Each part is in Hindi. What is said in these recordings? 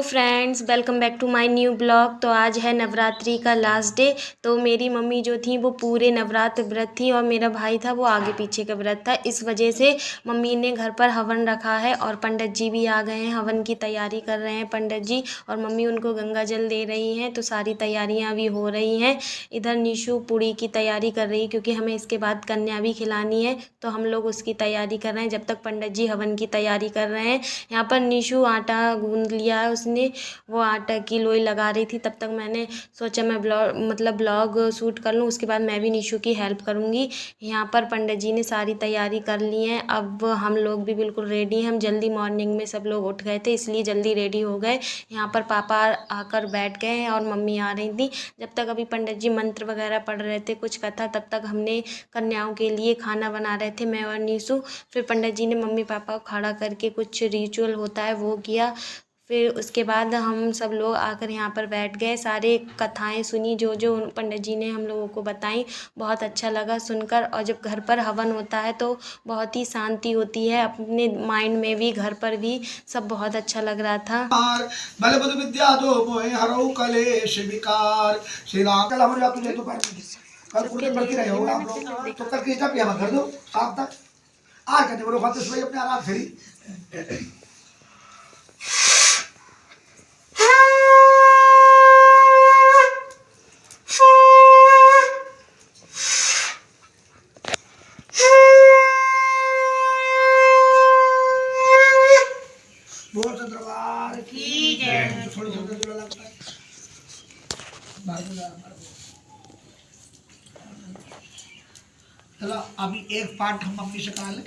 Friends, welcome back to my new blog. तो आज है नवरात्रि का लास्ट डे। तो मेरी मम्मी जो थी वो पूरे नवरात्र व्रत थी और मेरा भाई था वो आगे पीछे का व्रत था। इस वजह से मम्मी ने घर पर हवन रखा है और पंडित जी भी आ गए हैं। हवन की तैयारी कर रहे हैं पंडित जी और मम्मी उनको गंगा जल दे रही हैं। तो सारी तैयारियाँ भी हो रही हैं। इधर निशु पूड़ी की तैयारी कर रही है क्योंकि हमें इसके बाद कन्या भी खिलानी है, तो हम लोग उसकी तैयारी कर रहे हैं जब तक पंडित जी हवन की तैयारी कर रहे हैं। यहाँ पर निशु आटा गूंद लिया है उसने, वो आटा की लोई लगा रही थी। तब तक मैंने सोचा मैं ब्लॉग शूट कर लूँ, उसके बाद मैं भी निशु की हेल्प करूँगी। यहाँ पर पंडित जी ने सारी तैयारी कर ली है। अब हम लोग भी बिल्कुल रेडी हैं। हम जल्दी मॉर्निंग में सब लोग उठ गए थे इसलिए जल्दी रेडी हो गए। यहाँ पर पापा आकर बैठ गए हैं और मम्मी आ रही थी। जब तक अभी पंडित जी मंत्र वगैरह पढ़ रहे थे कुछ कथा, तब तक हमने कन्याओं के लिए खाना बना रहे थे मैं और निशु। फिर पंडित जी ने मम्मी पापा को खड़ा करके कुछ रिचुअल होता है वो किया। फिर उसके बाद हम सब लोग आकर यहाँ पर बैठ गए, सारे कथाएं सुनी जो जो पंडित जी ने हम लोगों को बताई। बहुत अच्छा लगा सुनकर। और जब घर पर हवन होता है तो बहुत ही शांति होती है, अपने माइंड में भी घर पर भी सब बहुत अच्छा लग रहा था। बल बुद्धि विद्या दो मोहे हरऊ कलेश विकार। श्री राम कल हमारे आप तुझे तो कल पूरे पढ़ते रहे हो आप लोग, तो कल की जब यहाँ कर दो शाम तक आज करने बोलो बात सुबह अपने आराम से। बोल चंद्रवार की जय। थोड़ी थोड़ी जोड़ा लगता है। चलो अभी एक पार्ट हम मम्मी से करा लें,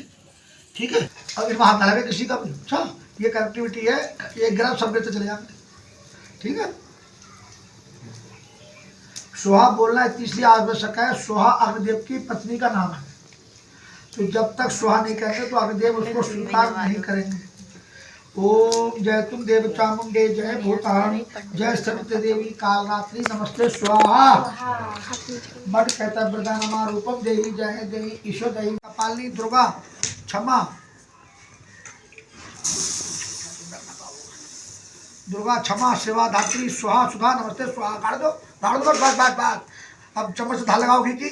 ठीक है। अब इस हाथ लगे किसी का भी। अच्छा ये कनेक्टिविटी है, ये ग्राफ सब चले जाएंगे, ठीक है। सोहा बोलना है तीसरी आवश्यक है। सोहा अग्निदेव की पत्नी का नाम है, तो जब तक सोहा नहीं कहेंगे तो अग्निदेव उसको स्वीकार नहीं करेंगे। ओम जय तुम देव चामुंडे जय भूतान जय सवित्र देवी कालरात्रि नमस्ते स्वाहा। बट कहता वरदानमा रूपम देवी जय देवी ईश्वर देवी कपालिनी दुर्गा क्षमा दुर्गा क्षमा सेवा धात्री स्वाहा सुधा नमस्ते स्वाहा। गाड़ दो बस। अब चम्मच से धार लगाओ खींची।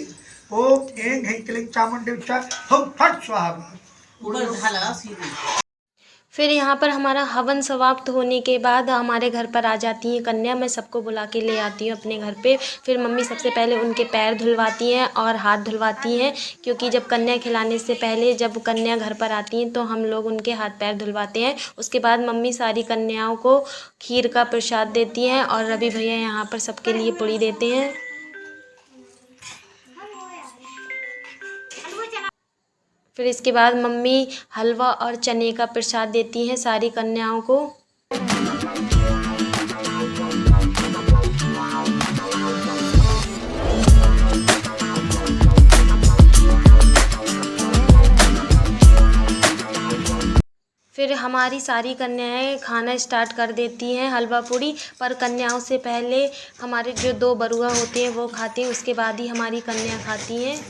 ओम एंग हें क्लीं चामुंडे हम फट स्वाहा। फिर यहाँ पर हमारा हवन समाप्त होने के बाद हमारे घर पर आ जाती हैं कन्या। मैं सबको बुला के ले आती हूँ अपने घर पे। फिर मम्मी सबसे पहले उनके पैर धुलवाती हैं और हाथ धुलवाती हैं, क्योंकि जब कन्या खिलाने से पहले जब कन्या घर पर आती हैं तो हम लोग उनके हाथ पैर धुलवाते हैं। उसके बाद मम्मी सारी कन्याओं को खीर का प्रसाद देती हैं और रवि भैया यहाँ पर सबके लिए पूड़ी देते हैं। फिर इसके बाद मम्मी हलवा और चने का प्रसाद देती हैं सारी कन्याओं को। फिर हमारी सारी कन्याएं खाना स्टार्ट कर देती हैं हलवा पूड़ी, पर कन्याओं से पहले हमारे जो 2 बरुआ होते हैं वो खाती हैं, उसके बाद ही हमारी कन्या खाती हैं।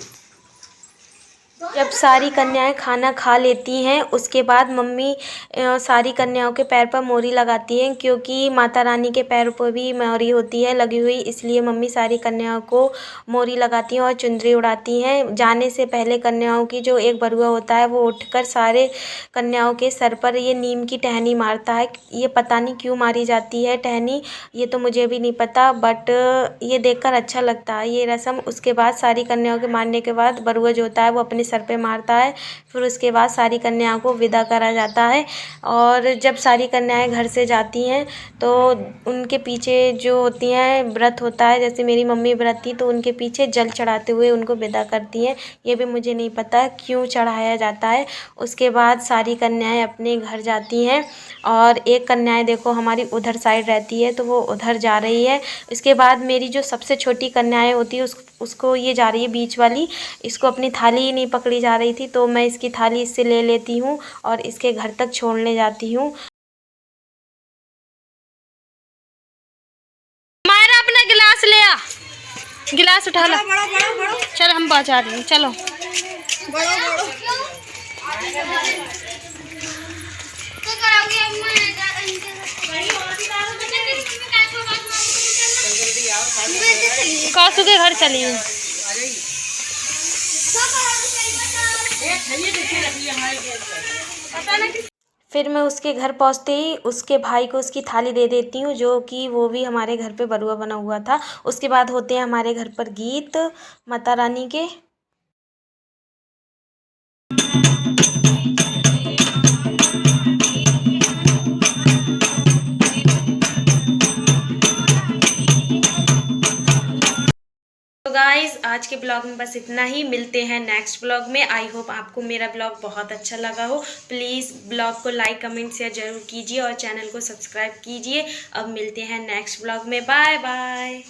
जब सारी कन्याएं खाना खा लेती हैं उसके बाद मम्मी सारी कन्याओं के पैर पर मोरी लगाती हैं, क्योंकि माता रानी के पैर पर भी मोरी होती है लगी हुई, इसलिए मम्मी सारी कन्याओं को मोरी लगाती हैं और चुंदरी उड़ाती हैं। जाने से पहले कन्याओं की जो एक बरुआ होता है वो उठकर सारे कन्याओं के सर पर ये नीम की टहनी मारता है। ये पता नहीं क्यों मारी जाती है टहनी, ये तो मुझे भी नहीं पता, बट ये देखकर अच्छा लगता है ये रस्म। उसके बाद सारी कन्याओं के मारने के बाद बरुआ जो होता है वो अपने सर पे मारता है। फिर उसके बाद सारी कन्याओं को विदा करा जाता है। और जब सारी कन्याएं घर से जाती हैं तो उनके पीछे जो होती हैं व्रत होता है, जैसे मेरी मम्मी व्रत थी तो उनके पीछे जल चढ़ाते हुए उनको विदा करती हैं। ये भी मुझे नहीं पता क्यों चढ़ाया जाता है। उसके बाद सारी कन्याएं अपने घर जाती हैं और एक कन्याएं देखो हमारी उधर साइड रहती है तो वो उधर जा रही है। इसके बाद मेरी जो सबसे छोटी कन्याएं होती है उसको ये जा रही है बीच वाली, इसको अपनी थाली ही नहीं पकड़ी जा रही थी तो मैं इसकी थाली इससे ले लेती हूँ और इसके घर तक छोड़ने जाती हूँ। मायरा अपना गिलास ले आ, गिलास उठा लो। चल हम पहुँचा रहे हैं, चलो। तो कराओगे अम्मा? कासू के घर चली हूँ। फिर मैं उसके घर पहुंचते ही उसके भाई को उसकी थाली दे देती हूँ, जो कि वो भी हमारे घर पे बरुआ बना हुआ था। उसके बाद होते हैं हमारे घर पर गीत माता रानी के। तो गाइज़ आज के ब्लॉग में बस इतना ही। मिलते हैं नेक्स्ट ब्लॉग में। आई होप आपको मेरा ब्लॉग बहुत अच्छा लगा हो। प्लीज़ ब्लॉग को लाइक कमेंट शेयर ज़रूर कीजिए और चैनल को सब्सक्राइब कीजिए। अब मिलते हैं नेक्स्ट ब्लॉग में। Bye bye.